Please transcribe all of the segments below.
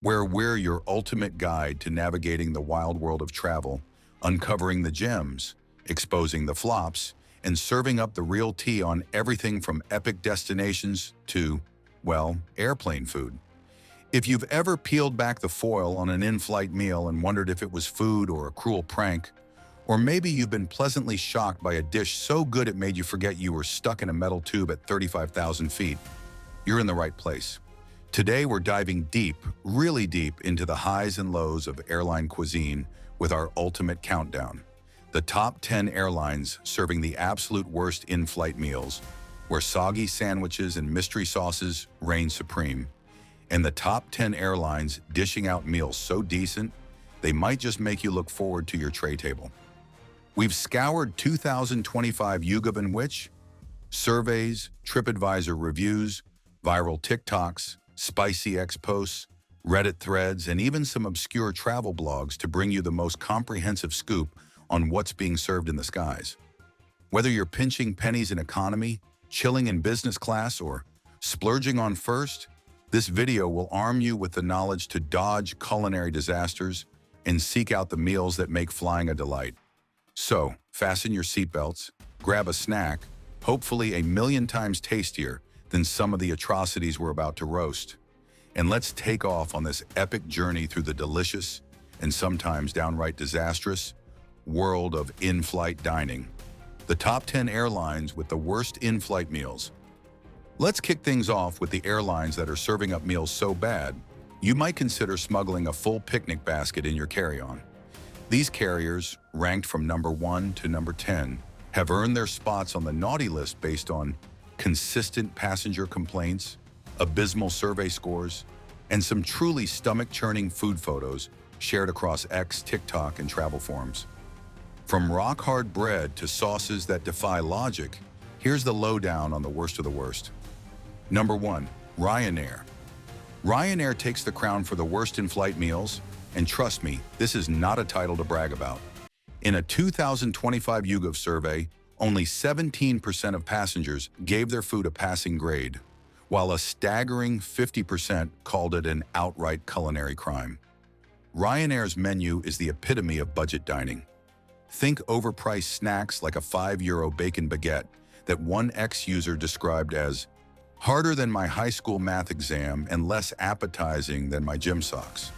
where we're your ultimate guide to navigating the wild world of travel, uncovering the gems, exposing the flops, and serving up the real tea on everything from epic destinations to, well, airplane food. If you've ever peeled back the foil on an in-flight meal and wondered if it was food or a cruel prank, or maybe you've been pleasantly shocked by a dish so good it made you forget you were stuck in a metal tube at 35,000 feet, you're in the right place. Today we're diving deep, really deep, into the highs and lows of airline cuisine with our ultimate countdown. The top 10 airlines serving the absolute worst in-flight meals, where soggy sandwiches and mystery sauces reign supreme. And the top 10 airlines dishing out meals so decent, they might just make you look forward to your tray table. We've scoured 2025 YouGov and Which, surveys, TripAdvisor reviews, viral TikToks, spicy X posts, Reddit threads, and even some obscure travel blogs to bring you the most comprehensive scoop on what's being served in the skies. Whether you're pinching pennies in economy, chilling in business class, or splurging on first, this video will arm you with the knowledge to dodge culinary disasters and seek out the meals that make flying a delight. So, fasten your seatbelts, grab a snack, hopefully a million times tastier than some of the atrocities we're about to roast. And let's take off on this epic journey through the delicious, and sometimes downright disastrous, world of in-flight dining. The top 10 airlines with the worst in-flight meals. Let's kick things off with the airlines that are serving up meals so bad, you might consider smuggling a full picnic basket in your carry-on. These carriers, ranked from number 1 to number 10, have earned their spots on the naughty list based on consistent passenger complaints, abysmal survey scores, and some truly stomach-churning food photos shared across X, TikTok, and travel forums. From rock-hard bread to sauces that defy logic, here's the lowdown on the worst of the worst. Number 1. Ryanair. Ryanair takes the crown for the worst in-flight meals, and trust me, this is not a title to brag about. In a 2025 YouGov survey, only 17% of passengers gave their food a passing grade, while a staggering 50% called it an outright culinary crime. Ryanair's menu is the epitome of budget dining. Think overpriced snacks like a €5 bacon baguette that one ex-user described as harder than my high school math exam and less appetizing than my gym socks.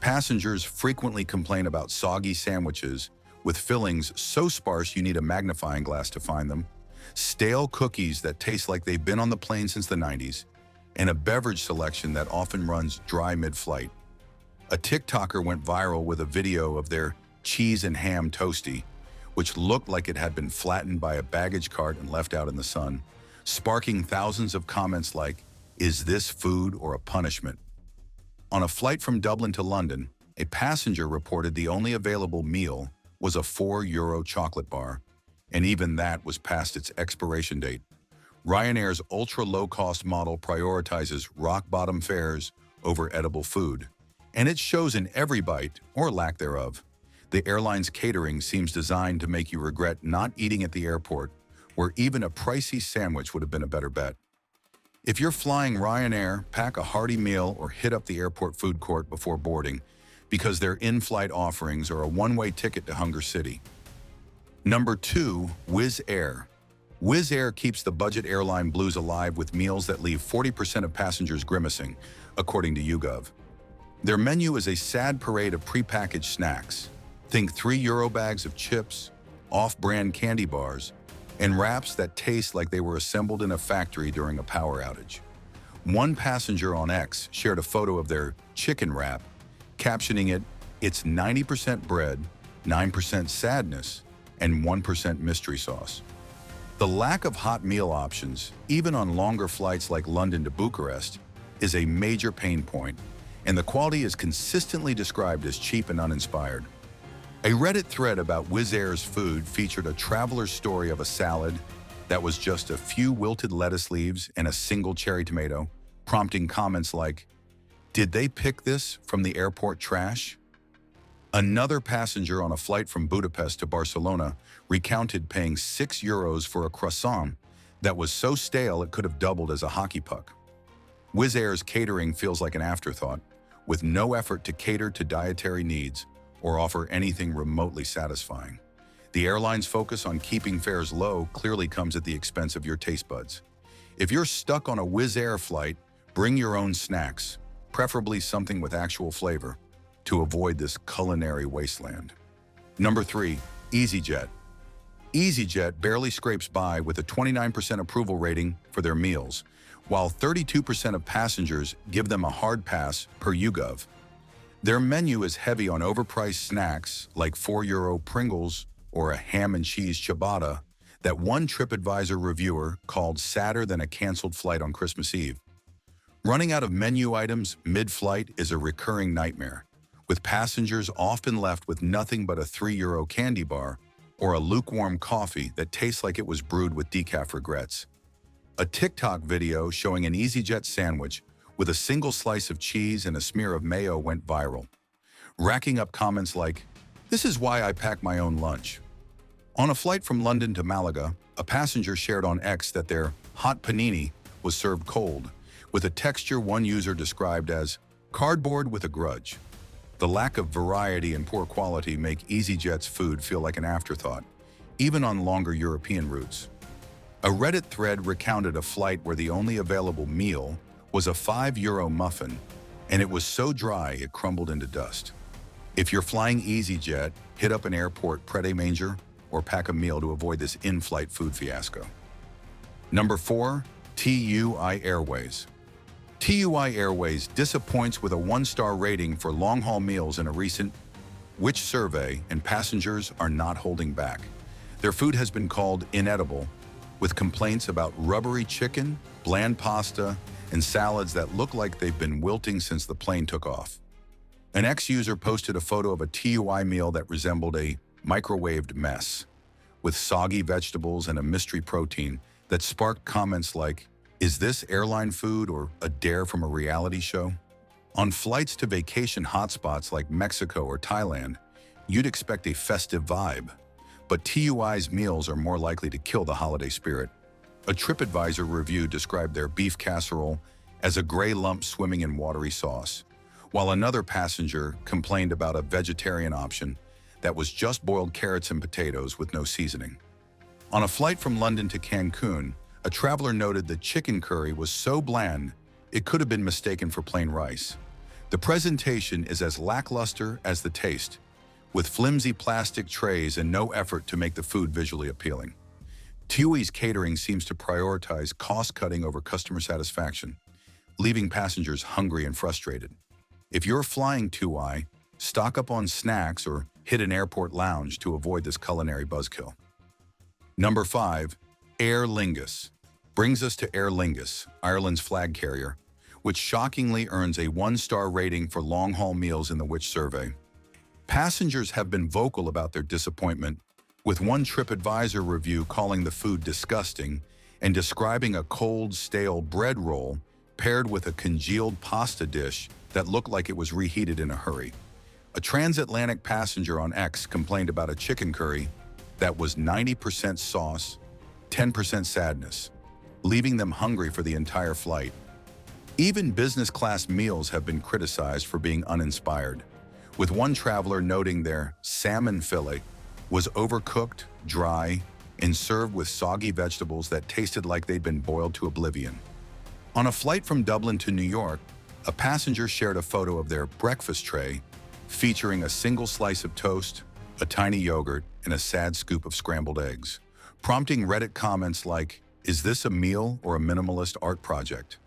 Passengers frequently complain about soggy sandwiches with fillings so sparse you need a magnifying glass to find them, stale cookies that taste like they've been on the plane since the 90s, and a beverage selection that often runs dry mid-flight. A TikToker went viral with a video of their cheese and ham toastie, which looked like it had been flattened by a baggage cart and left out in the sun, sparking thousands of comments like, "Is this food or a punishment?" On a flight from Dublin to London, a passenger reported the only available meal was a €4 chocolate bar, and even that was past its expiration date. Ryanair's ultra-low-cost model prioritizes rock-bottom fares over edible food, and it shows in every bite, or lack thereof. The airline's catering seems designed to make you regret not eating at the airport, where even a pricey sandwich would have been a better bet. If you're flying Ryanair, pack a hearty meal or hit up the airport food court before boarding, because their in-flight offerings are a one-way ticket to Hunger City. Number 2, Wizz Air. Wizz Air keeps the budget airline blues alive with meals that leave 40% of passengers grimacing, according to YouGov. Their menu is a sad parade of prepackaged snacks. Think €3 bags of chips, off-brand candy bars, and wraps that taste like they were assembled in a factory during a power outage. One passenger on X shared a photo of their chicken wrap, captioning it, "It's 90% bread, 9% sadness, and 1% mystery sauce." The lack of hot meal options, even on longer flights like London to Bucharest, is a major pain point, and the quality is consistently described as cheap and uninspired. A Reddit thread about Wizz Air's food featured a traveler's story of a salad that was just a few wilted lettuce leaves and a single cherry tomato, prompting comments like, "Did they pick this from the airport trash?" Another passenger on a flight from Budapest to Barcelona recounted paying €6 for a croissant that was so stale it could have doubled as a hockey puck. Wizz Air's catering feels like an afterthought, with no effort to cater to dietary needs or offer anything remotely satisfying. The airline's focus on keeping fares low clearly comes at the expense of your taste buds. If you're stuck on a Wizz Air flight, bring your own snacks, preferably something with actual flavor, to avoid this culinary wasteland. Number 3, EasyJet. EasyJet barely scrapes by with a 29% approval rating for their meals, while 32% of passengers give them a hard pass per YouGov. Their menu is heavy on overpriced snacks like €4 Pringles or a ham and cheese ciabatta that one TripAdvisor reviewer called sadder than a canceled flight on Christmas Eve. Running out of menu items mid-flight is a recurring nightmare, with passengers often left with nothing but a €3 candy bar or a lukewarm coffee that tastes like it was brewed with decaf regrets. A TikTok video showing an EasyJet sandwich with a single slice of cheese and a smear of mayo went viral, racking up comments like, "This is why I pack my own lunch." On a flight from London to Malaga, a passenger shared on X that their hot panini was served cold, with a texture one user described as cardboard with a grudge. The lack of variety and poor quality make EasyJet's food feel like an afterthought, even on longer European routes. A Reddit thread recounted a flight where the only available meal was a €5 muffin, and it was so dry it crumbled into dust. If you're flying EasyJet, hit up an airport Pret-a-Manger or pack a meal to avoid this in-flight food fiasco. Number 4, TUI Airways. TUI Airways disappoints with a 1-star rating for long-haul meals in a recent Which survey, and passengers are not holding back. Their food has been called inedible, with complaints about rubbery chicken, bland pasta, and salads that look like they've been wilting since the plane took off. An ex-user posted a photo of a TUI meal that resembled a microwaved mess, with soggy vegetables and a mystery protein that sparked comments like, "Is this airline food or a dare from a reality show?" On flights to vacation hotspots like Mexico or Thailand, you'd expect a festive vibe, but TUI's meals are more likely to kill the holiday spirit. A TripAdvisor review described their beef casserole as a gray lump swimming in watery sauce, while another passenger complained about a vegetarian option that was just boiled carrots and potatoes with no seasoning. On a flight from London to Cancun, a traveler noted the chicken curry was so bland it could have been mistaken for plain rice. The presentation is as lackluster as the taste, with flimsy plastic trays and no effort to make the food visually appealing. TUI's catering seems to prioritize cost-cutting over customer satisfaction, leaving passengers hungry and frustrated. If you're flying TUI, stock up on snacks or hit an airport lounge to avoid this culinary buzzkill. Number 5, Aer Lingus. Brings us to Aer Lingus, Ireland's flag carrier, which shockingly earns a 1-star rating for long-haul meals in the Which survey. Passengers have been vocal about their disappointment, with one TripAdvisor review calling the food disgusting and describing a cold, stale bread roll paired with a congealed pasta dish that looked like it was reheated in a hurry. A transatlantic passenger on X complained about a chicken curry that was 90% sauce, 10% sadness, leaving them hungry for the entire flight. Even business-class meals have been criticized for being uninspired, with one traveler noting their salmon fillet was overcooked, dry, and served with soggy vegetables that tasted like they'd been boiled to oblivion. On a flight from Dublin to New York, a passenger shared a photo of their breakfast tray featuring a single slice of toast, a tiny yogurt, and a sad scoop of scrambled eggs, prompting Reddit comments like, "Is this a meal or a minimalist art project?"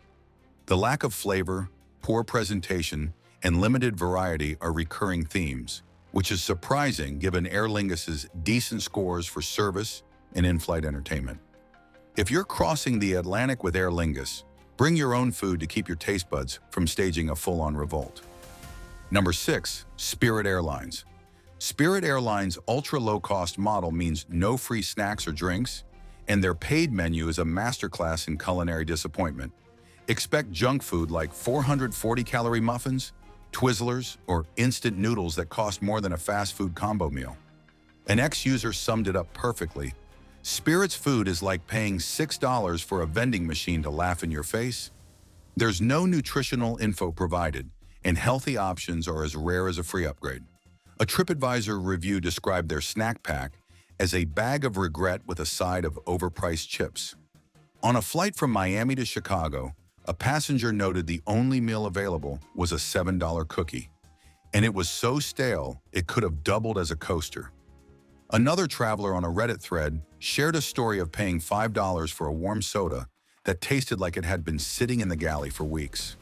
The lack of flavor, poor presentation, and limited variety are recurring themes, which is surprising given Aer Lingus's decent scores for service and in-flight entertainment. If you're crossing the Atlantic with Aer Lingus, bring your own food to keep your taste buds from staging a full-on revolt. Number 6, Spirit Airlines. Spirit Airlines' ultra-low-cost model means no free snacks or drinks, and their paid menu is a masterclass in culinary disappointment. Expect junk food like 440-calorie muffins, Twizzlers, or instant noodles that cost more than a fast food combo meal. An ex-user summed it up perfectly. Spirit's food is like paying $6 for a vending machine to laugh in your face. There's no nutritional info provided, and healthy options are as rare as a free upgrade. A TripAdvisor review described their snack pack as a bag of regret with a side of overpriced chips. On a flight from Miami to Chicago, a passenger noted the only meal available was a $7 cookie, and it was so stale it could have doubled as a coaster. Another traveler on a Reddit thread shared a story of paying $5 for a warm soda that tasted like it had been sitting in the galley for weeks.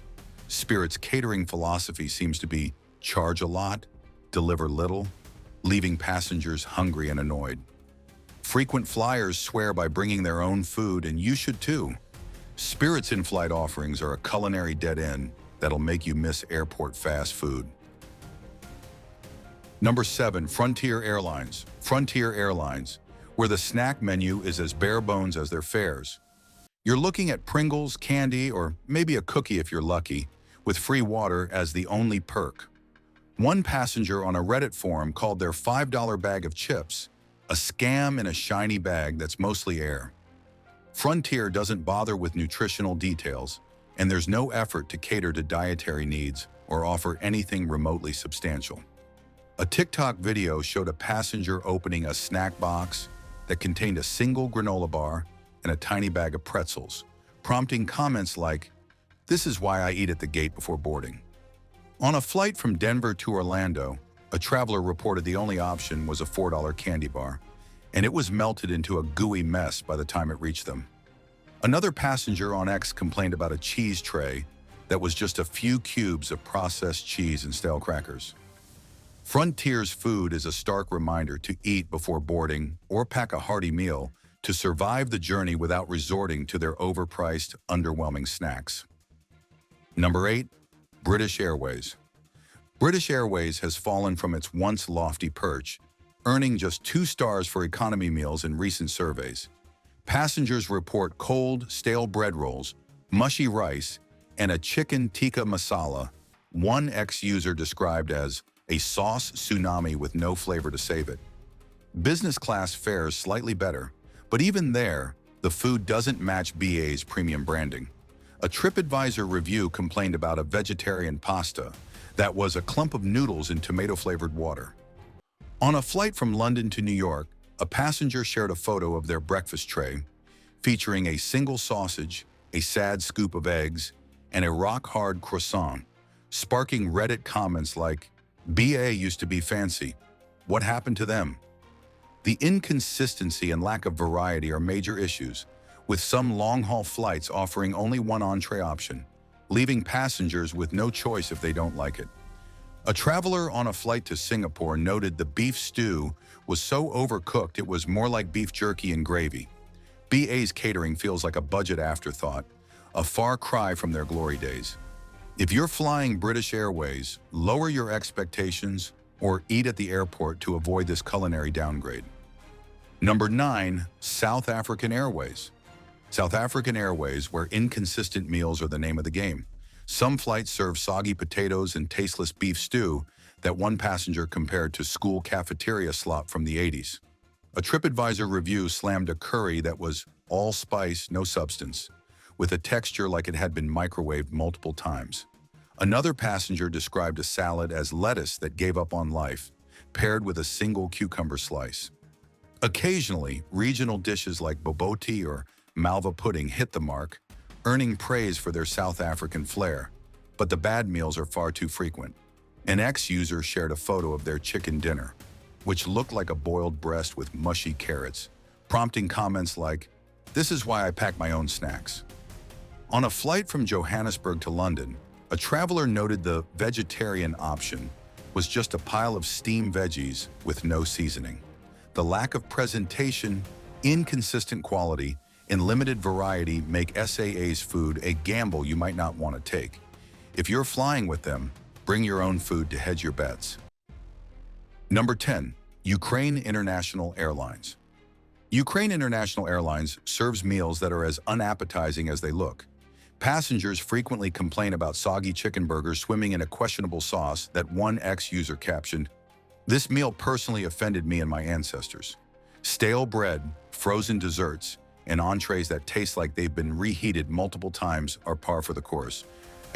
Spirit's catering philosophy seems to be charge a lot, deliver little, leaving passengers hungry and annoyed. Frequent flyers swear by bringing their own food, and you should too. Spirit's in-flight offerings are a culinary dead end that'll make you miss airport fast food. Number 7, Frontier Airlines. Frontier Airlines, where the snack menu is as bare bones as their fares. You're looking at Pringles, candy, or maybe a cookie if you're lucky, with free water as the only perk. One passenger on a Reddit forum called their $5 bag of chips a scam in a shiny bag that's mostly air. Frontier doesn't bother with nutritional details, and there's no effort to cater to dietary needs or offer anything remotely substantial. A TikTok video showed a passenger opening a snack box that contained a single granola bar and a tiny bag of pretzels, prompting comments like, "This is why I eat at the gate before boarding." On a flight from Denver to Orlando, a traveler reported the only option was a $4 candy bar, and it was melted into a gooey mess by the time it reached them. Another passenger on X complained about a cheese tray that was just a few cubes of processed cheese and stale crackers. Frontier's food is a stark reminder to eat before boarding or pack a hearty meal to survive the journey without resorting to their overpriced, underwhelming snacks. Number 8, British Airways. British Airways has fallen from its once lofty perch, earning just 2 stars for economy meals in recent surveys. Passengers report cold, stale bread rolls, mushy rice, and a chicken tikka masala, one ex-user described as a sauce tsunami with no flavor to save it. Business class fares slightly better, but even there, the food doesn't match BA's premium branding. A TripAdvisor review complained about a vegetarian pasta that was a clump of noodles in tomato-flavored water. On a flight from London to New York, a passenger shared a photo of their breakfast tray, featuring a single sausage, a sad scoop of eggs, and a rock-hard croissant, sparking Reddit comments like, "BA used to be fancy. What happened to them?" The inconsistency and lack of variety are major issues, with some long-haul flights offering only one entree option, leaving passengers with no choice if they don't like it. A traveler on a flight to Singapore noted the beef stew was so overcooked it was more like beef jerky and gravy. BA's catering feels like a budget afterthought, a far cry from their glory days. If you're flying British Airways, lower your expectations or eat at the airport to avoid this culinary downgrade. Number 9, South African Airways. South African Airways, where inconsistent meals are the name of the game. Some flights serve soggy potatoes and tasteless beef stew that one passenger compared to school cafeteria slop from the 80s. A TripAdvisor review slammed a curry that was all spice, no substance, with a texture like it had been microwaved multiple times. Another passenger described a salad as lettuce that gave up on life, paired with a single cucumber slice. Occasionally, regional dishes like bobotie or Malva pudding hit the mark, earning praise for their South African flair, but the bad meals are far too frequent. An ex-user shared a photo of their chicken dinner, which looked like a boiled breast with mushy carrots, prompting comments like, "This is why I pack my own snacks." On a flight from Johannesburg to London, a traveler noted the vegetarian option was just a pile of steamed veggies with no seasoning. The lack of presentation, inconsistent quality, and limited variety make SAA's food a gamble you might not want to take. If you're flying with them, bring your own food to hedge your bets. Number 10, Ukraine International Airlines. Ukraine International Airlines serves meals that are as unappetizing as they look. Passengers frequently complain about soggy chicken burgers swimming in a questionable sauce that one ex-user captioned, "This meal personally offended me and my ancestors." Stale bread, frozen desserts, and entrees that taste like they've been reheated multiple times are par for the course.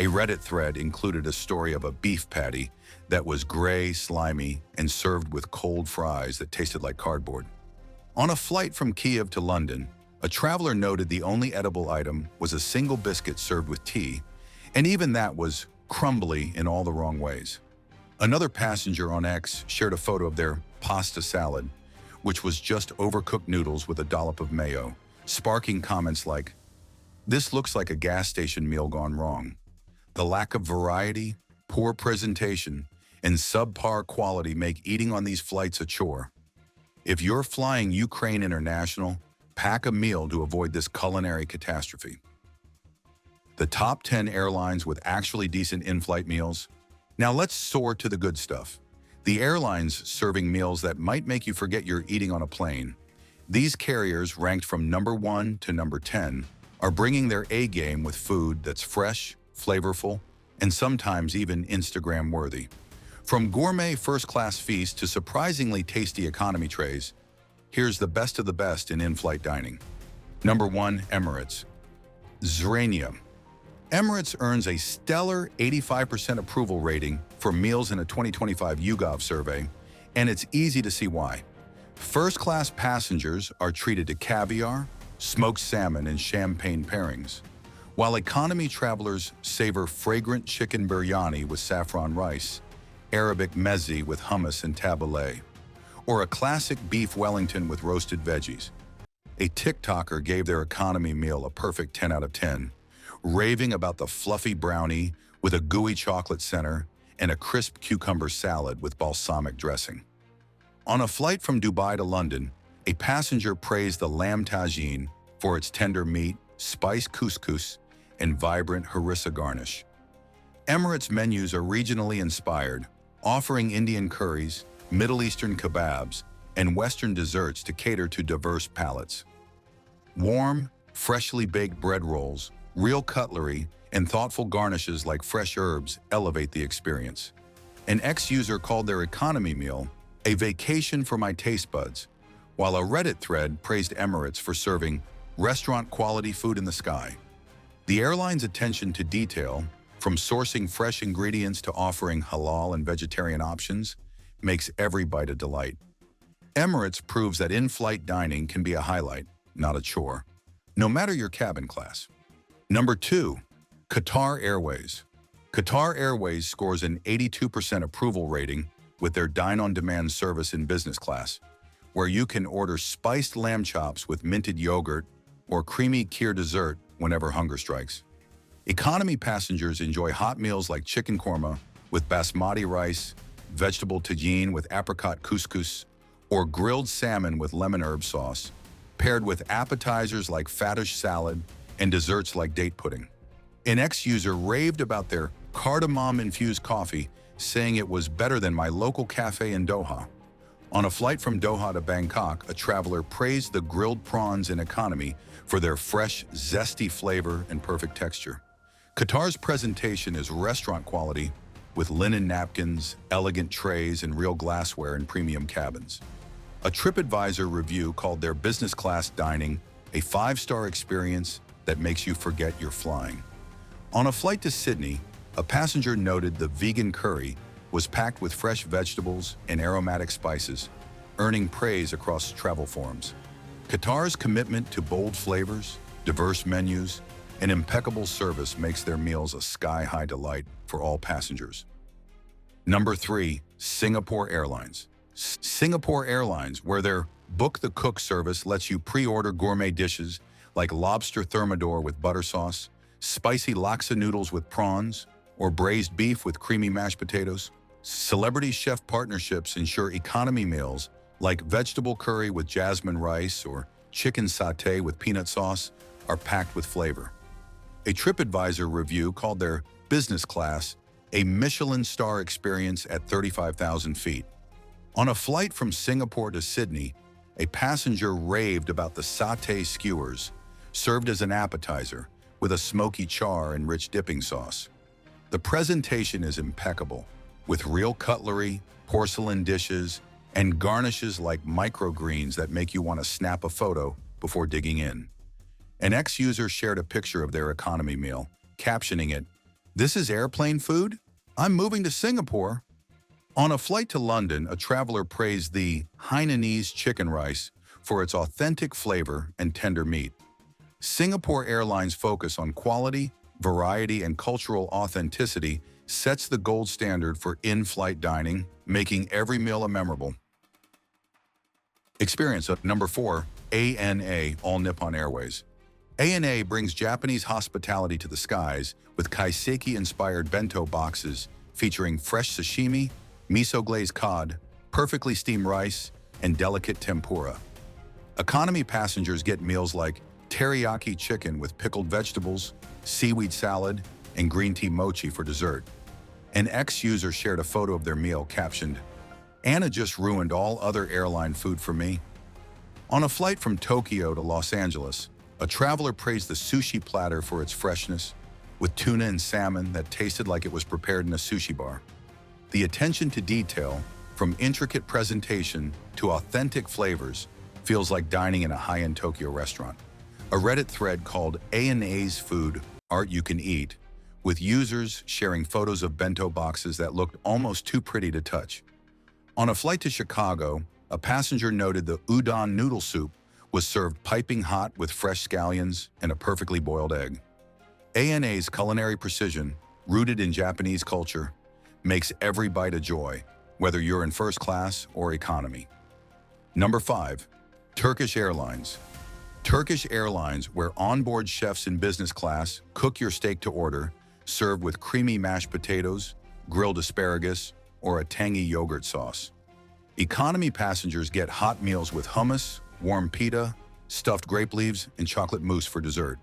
A Reddit thread included a story of a beef patty that was gray, slimy, and served with cold fries that tasted like cardboard. On a flight from Kiev to London, a traveler noted the only edible item was a single biscuit served with tea, and even that was crumbly in all the wrong ways. Another passenger on X shared a photo of their pasta salad, which was just overcooked noodles with a dollop of mayo, sparking comments like, "This looks like a gas station meal gone wrong." The lack of variety, poor presentation, and subpar quality make eating on these flights a chore. If you're flying Ukraine International, pack a meal to avoid this culinary catastrophe. The top 10 airlines with actually decent in-flight meals. Now let's soar to the good stuff. The airlines serving meals that might make you forget you're eating on a plane. These carriers, ranked from number 1 to number 10, are bringing their A game with food that's fresh, flavorful, and sometimes even Instagram-worthy. From gourmet first-class feasts to surprisingly tasty economy trays, here's the best of the best in in-flight dining. Number 1, Emirates. Zrania. Emirates earns a stellar 85% approval rating for meals in a 2025 YouGov survey, and it's easy to see why. First-class passengers are treated to caviar, smoked salmon, and champagne pairings, while economy travelers savor fragrant chicken biryani with saffron rice, Arabic mezzi with hummus and tabbouleh, or a classic beef Wellington with roasted veggies. A TikToker gave their economy meal a perfect 10 out of 10, raving about the fluffy brownie with a gooey chocolate center and a crisp cucumber salad with balsamic dressing. On a flight from Dubai to London, a passenger praised the lamb tagine for its tender meat, spiced couscous, and vibrant harissa garnish. Emirates menus are regionally inspired, offering Indian curries, Middle Eastern kebabs, and Western desserts to cater to diverse palates. Warm, freshly baked bread rolls, real cutlery, and thoughtful garnishes like fresh herbs elevate the experience. An ex-user called their economy meal a vacation for my taste buds, while a Reddit thread praised Emirates for serving restaurant-quality food in the sky. The airline's attention to detail, from sourcing fresh ingredients to offering halal and vegetarian options, makes every bite a delight. Emirates proves that in-flight dining can be a highlight, not a chore, no matter your cabin class. Number 2, Qatar Airways. Qatar Airways scores an 82% approval rating with their dine-on-demand service in business class, where you can order spiced lamb chops with minted yogurt or creamy kheer dessert whenever hunger strikes. Economy passengers enjoy hot meals like chicken korma with basmati rice, vegetable tagine with apricot couscous, or grilled salmon with lemon herb sauce, paired with appetizers like faddish salad and desserts like date pudding. An ex-user raved about their cardamom-infused coffee, saying it was better than my local cafe in Doha. On a flight from Doha to Bangkok, a traveler praised the grilled prawns in economy for their fresh, zesty flavor and perfect texture. Qatar's presentation is restaurant quality, with linen napkins, elegant trays, and real glassware in premium cabins. A TripAdvisor review called their business class dining a 5-star experience that makes you forget you're flying. On a flight to Sydney, a passenger noted the vegan curry was packed with fresh vegetables and aromatic spices, earning praise across travel forums. Qatar's commitment to bold flavors, diverse menus, and impeccable service makes their meals a sky-high delight for all passengers. Number 3, Singapore Airlines. Singapore Airlines, where their Book the Cook service lets you pre-order gourmet dishes like lobster thermidor with butter sauce, spicy laksa noodles with prawns, or braised beef with creamy mashed potatoes. Celebrity chef partnerships ensure economy meals like vegetable curry with jasmine rice or chicken satay with peanut sauce are packed with flavor. A TripAdvisor review called their business class a Michelin star experience at 35,000 feet. On a flight from Singapore to Sydney, a passenger raved about the satay skewers, served as an appetizer with a smoky char and rich dipping sauce. The presentation is impeccable, with real cutlery, porcelain dishes, and garnishes like microgreens that make you want to snap a photo before digging in. An ex-user shared a picture of their economy meal, captioning it, This is airplane food? I'm moving to Singapore. On a flight to London, a traveler praised the Hainanese chicken rice for its authentic flavor and tender meat. Singapore Airlines' focus on quality, variety, and cultural authenticity sets the gold standard for in-flight dining, making every meal a memorable experience. Number 4, ANA, All Nippon Airways. ANA brings Japanese hospitality to the skies with kaiseki-inspired bento boxes featuring fresh sashimi, miso-glazed cod, perfectly steamed rice, and delicate tempura. Economy passengers get meals like teriyaki chicken with pickled vegetables, seaweed salad, and green tea mochi for dessert. An ex-user shared a photo of their meal captioned, "Anna just ruined all other airline food for me." On a flight from Tokyo to Los Angeles, a traveler praised the sushi platter for its freshness, with tuna and salmon that tasted like it was prepared in a sushi bar. The attention to detail, from intricate presentation to authentic flavors, feels like dining in a high-end Tokyo restaurant. A Reddit thread called ANA's Food, Art You Can Eat, with users sharing photos of bento boxes that looked almost too pretty to touch. On a flight to Chicago, a passenger noted the udon noodle soup was served piping hot with fresh scallions and a perfectly boiled egg. ANA's culinary precision, rooted in Japanese culture, makes every bite a joy, whether you're in first class or economy. Number 5, Turkish Airlines. Turkish Airlines, where onboard chefs in business class cook your steak to order, served with creamy mashed potatoes, grilled asparagus, or a tangy yogurt sauce. Economy passengers get hot meals with hummus, warm pita, stuffed grape leaves, and chocolate mousse for dessert.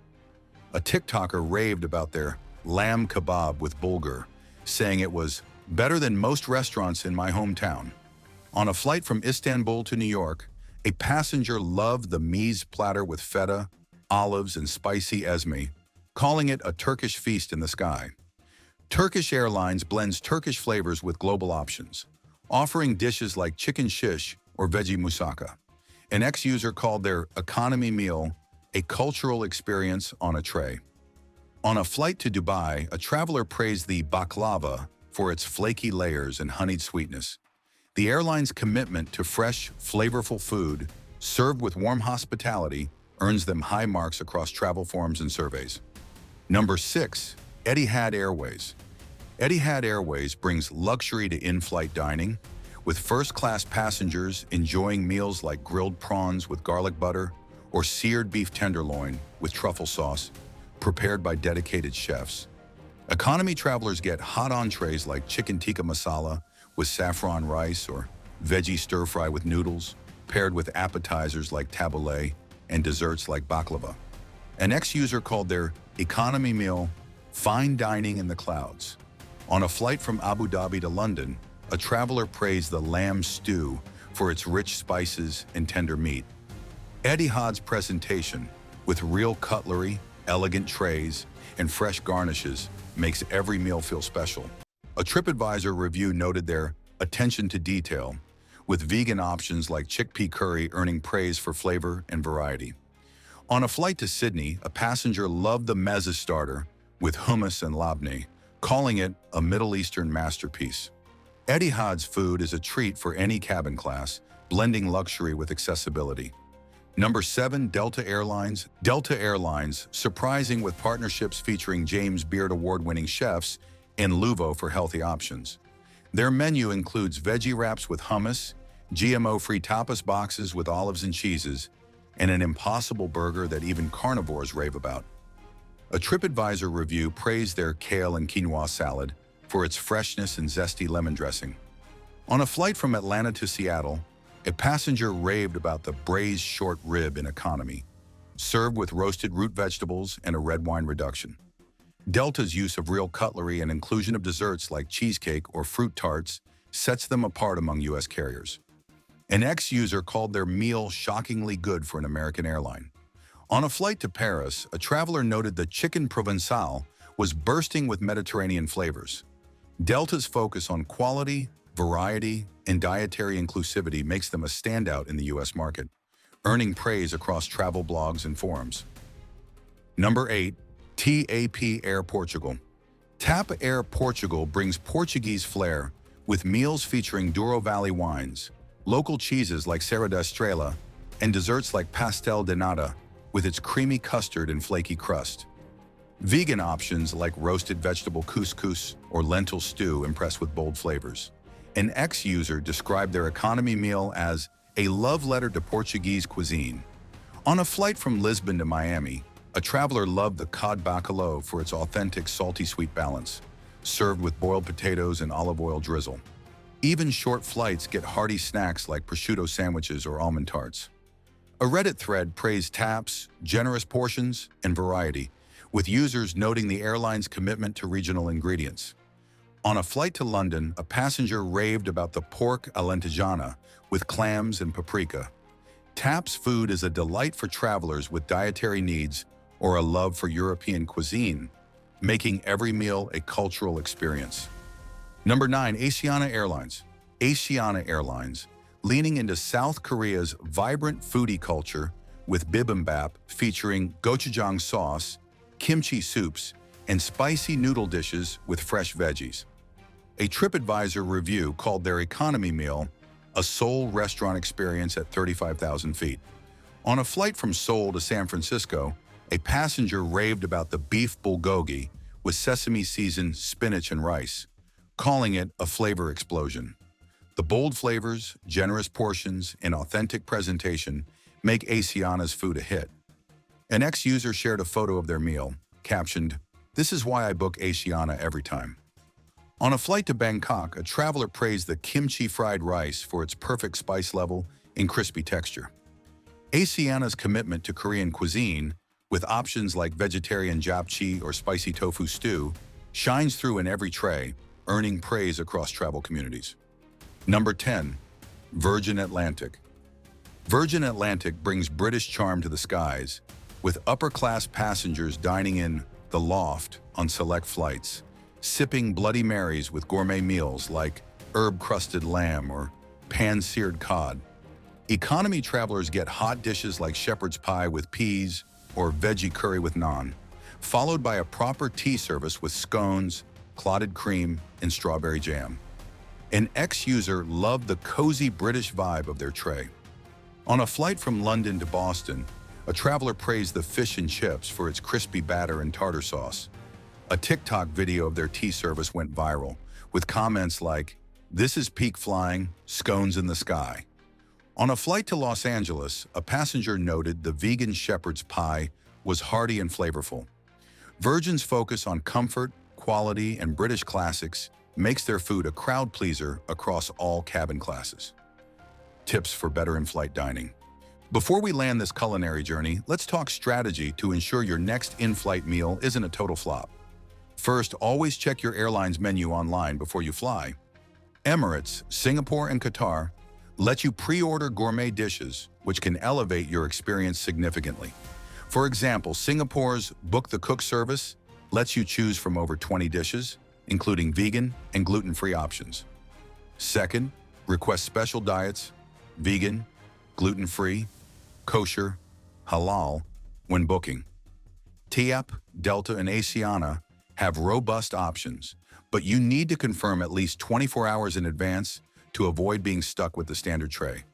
A TikToker raved about their lamb kebab with bulgur, saying it was better than most restaurants in my hometown. On a flight from Istanbul to New York, a passenger loved the meze platter with feta, olives, and spicy ezme, calling it a Turkish feast in the sky. Turkish Airlines blends Turkish flavors with global options, offering dishes like chicken shish or veggie moussaka. An ex-user called their economy meal a cultural experience on a tray. On a flight to Dubai, a traveler praised the baklava for its flaky layers and honeyed sweetness. The airline's commitment to fresh, flavorful food, served with warm hospitality, earns them high marks across travel forums and surveys. Number 6, Etihad Airways. Etihad Airways brings luxury to in-flight dining, with first-class passengers enjoying meals like grilled prawns with garlic butter or seared beef tenderloin with truffle sauce, prepared by dedicated chefs. Economy travelers get hot entrees like chicken tikka masala with saffron rice or veggie stir-fry with noodles, paired with appetizers like tabbouleh and desserts like baklava. An ex-user called their economy meal fine dining in the clouds. On a flight from Abu Dhabi to London, a traveler praised the lamb stew for its rich spices and tender meat. Etihad's presentation, with real cutlery, elegant trays, and fresh garnishes, makes every meal feel special. A TripAdvisor review noted their attention to detail, with vegan options like chickpea curry earning praise for flavor and variety. On a flight to Sydney, a passenger loved the mezze starter with hummus and labneh, calling it a Middle Eastern masterpiece. Etihad's food is a treat for any cabin class, blending luxury with accessibility. Number 7, Delta Airlines. Delta Airlines, surprising with partnerships featuring James Beard award-winning chefs and Luvo for healthy options. Their menu includes veggie wraps with hummus, GMO-free tapas boxes with olives and cheeses, and an impossible burger that even carnivores rave about. A TripAdvisor review praised their kale and quinoa salad for its freshness and zesty lemon dressing. On a flight from Atlanta to Seattle, a passenger raved about the braised short rib in economy, served with roasted root vegetables and a red wine reduction. Delta's use of real cutlery and inclusion of desserts like cheesecake or fruit tarts sets them apart among U.S. carriers. An ex-user called their meal shockingly good for an American airline. On a flight to Paris, a traveler noted the chicken provençal was bursting with Mediterranean flavors. Delta's focus on quality, variety, and dietary inclusivity makes them a standout in the U.S. market, earning praise across travel blogs and forums. Number 8, TAP Air Portugal. TAP Air Portugal brings Portuguese flair with meals featuring Douro Valley wines, local cheeses like Serra da Estrela, and desserts like pastel de nata with its creamy custard and flaky crust. Vegan options like roasted vegetable couscous or lentil stew impress with bold flavors. An ex-user described their economy meal as a love letter to Portuguese cuisine. On a flight from Lisbon to Miami, a traveler loved the cod bacalhau for its authentic salty-sweet balance, served with boiled potatoes and olive oil drizzle. Even short flights get hearty snacks like prosciutto sandwiches or almond tarts. A Reddit thread praised TAP's generous portions and variety, with users noting the airline's commitment to regional ingredients. On a flight to London, a passenger raved about the pork all'antejana with clams and paprika. TAP's food is a delight for travelers with dietary needs or a love for European cuisine, making every meal a cultural experience. Number 9. Asiana Airlines. Asiana Airlines, leaning into South Korea's vibrant foodie culture with bibimbap featuring gochujang sauce, kimchi soups, and spicy noodle dishes with fresh veggies. A TripAdvisor review called their economy meal a Seoul restaurant experience at 35,000 feet. On a flight from Seoul to San Francisco, a passenger raved about the beef bulgogi with sesame-seasoned spinach and rice, calling it a flavor explosion. The bold flavors, generous portions, and authentic presentation make Asiana's food a hit. An ex-user shared a photo of their meal, captioned, "This is why I book Asiana every time." On a flight to Bangkok, a traveler praised the kimchi fried rice for its perfect spice level and crispy texture. Asiana's commitment to Korean cuisine, with options like vegetarian japchae or spicy tofu stew, shines through in every tray, earning praise across travel communities. Number 10. Virgin Atlantic. Virgin Atlantic brings British charm to the skies, with upper-class passengers dining in the loft on select flights, sipping Bloody Marys with gourmet meals like herb-crusted lamb or pan-seared cod. Economy travelers get hot dishes like shepherd's pie with peas or veggie curry with naan, followed by a proper tea service with scones, clotted cream, and strawberry jam. An ex-user loved the cozy British vibe of their tray. On a flight from London to Boston, a traveler praised the fish and chips for its crispy batter and tartar sauce. A TikTok video of their tea service went viral, with comments like, "This is peak flying, scones in the sky." On a flight to Los Angeles, a passenger noted the vegan shepherd's pie was hearty and flavorful. Virgin's focus on comfort, quality, and British classics makes their food a crowd pleaser across all cabin classes. Tips for better in-flight dining. Before we land this culinary journey, let's talk strategy to ensure your next in-flight meal isn't a total flop. First, always check your airline's menu online before you fly. Emirates, Singapore, and Qatar let you pre-order gourmet dishes, which can elevate your experience significantly. For example, Singapore's Book the Cook service lets you choose from over 20 dishes, including vegan and gluten-free options. Second, request special diets, vegan, gluten-free, kosher, halal, when booking. TAP, Delta, and Asiana have robust options, but you need to confirm at least 24 hours in advance to avoid being stuck with the standard tray.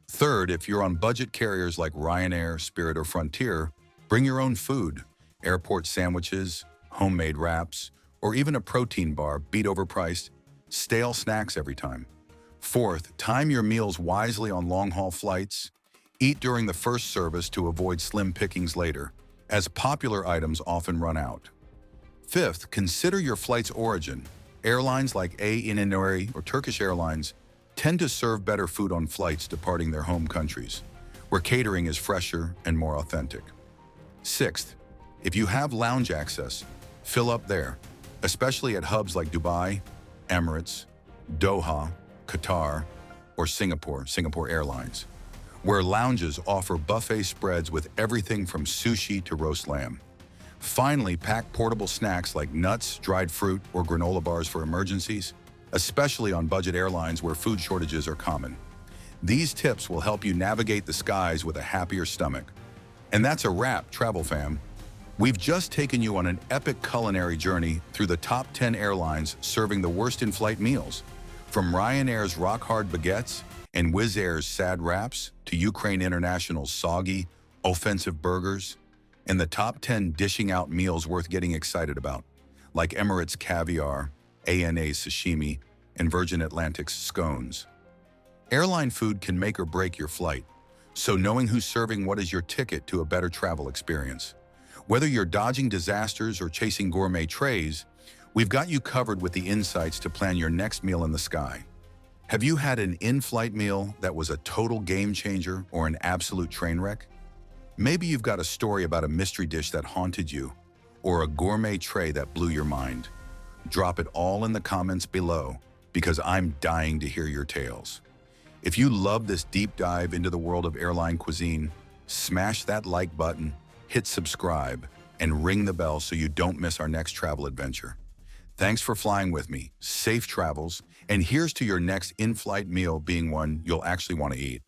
Third, if you're on budget carriers like Ryanair, Spirit, or Frontier, bring your own food. Airport sandwiches, homemade wraps, or even a protein bar beat overpriced, stale snacks every time. Fourth, time your meals wisely on long-haul flights. Eat during the first service to avoid slim pickings later, as popular items often run out. Fifth, consider your flight's origin. Airlines like Culinary or Turkish Airlines tend to serve better food on flights departing their home countries, where catering is fresher and more authentic. Sixth, if you have lounge access, fill up there, especially at hubs like Dubai, Emirates, Doha, Qatar, or Singapore Airlines, where lounges offer buffet spreads with everything from sushi to roast lamb. Finally, pack portable snacks like nuts, dried fruit, or granola bars for emergencies, especially on budget airlines where food shortages are common. These tips will help you navigate the skies with a happier stomach. And that's a wrap, travel fam. We've just taken you on an epic culinary journey through the top 10 airlines serving the worst in-flight meals. From Ryanair's rock-hard baguettes and Wizz Air's sad wraps to Ukraine International's soggy, offensive burgers, and the top 10 dishing out meals worth getting excited about, like Emirates caviar, ANA's sashimi, and Virgin Atlantic's scones. Airline food can make or break your flight, so knowing who's serving what is your ticket to a better travel experience. Whether you're dodging disasters or chasing gourmet trays, we've got you covered with the insights to plan your next meal in the sky. Have you had an in-flight meal that was a total game changer or an absolute train wreck? Maybe you've got a story about a mystery dish that haunted you or a gourmet tray that blew your mind. Drop it all in the comments below because I'm dying to hear your tales. If you love this deep dive into the world of airline cuisine, smash that like button, hit subscribe, and ring the bell so you don't miss our next travel adventure. Thanks for flying with me, safe travels, and here's to your next in-flight meal being one you'll actually want to eat.